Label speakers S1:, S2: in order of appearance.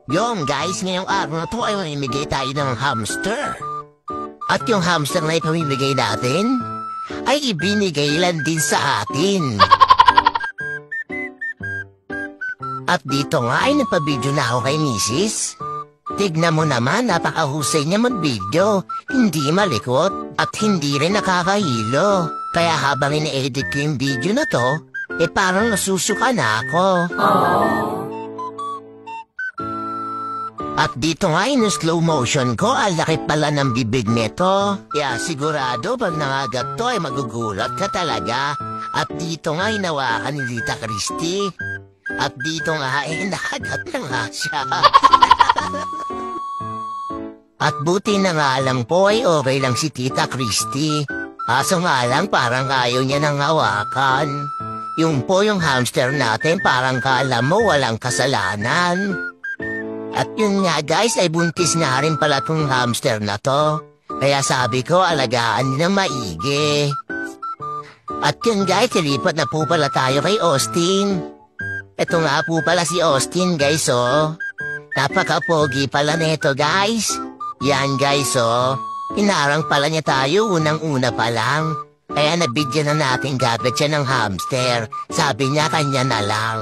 S1: Yung guys, ngayong araw na to ay mamimigay tayo ng hamster. At yung hamster na ipamimigay natin, ay ibinigay lang din sa atin. At dito nga ay napabidyo na ako kay misis. Tignan mo naman, napakahusay niya mag-video. Hindi malikot at hindi rin nakakahilo. Kaya habang ine-edit ko yung video na to, parang nasusuka na ako. At dito nga in slow motion ko, ang laki pala ng bibig nito. Kaya sigurado pag nangagat to ay magugulat ka talaga. At dito nga hinawakan ni Tita Christy. At dito nga ay nakagat na nga siya. At buti na nga lang po ay okay lang si Tita Christy. Kaso nga lang parang ayaw niya nang hawakan. Yung po yung hamster natin parang kala mo walang kasalanan. At yun nga guys ay buntis nga rin pala tong hamster na to. Kaya sabi ko alagaan niya maigi. At yun guys, ilipat na po pala tayo kay Austin. Ito nga po pala si Austin guys oh. Napaka-pogi pala nito guys. Yan guys oh. Inarang pala niya tayo unang-una pa lang. Kaya nabigyan na natin agad siya ng hamster. Sabi niya kanya na lang.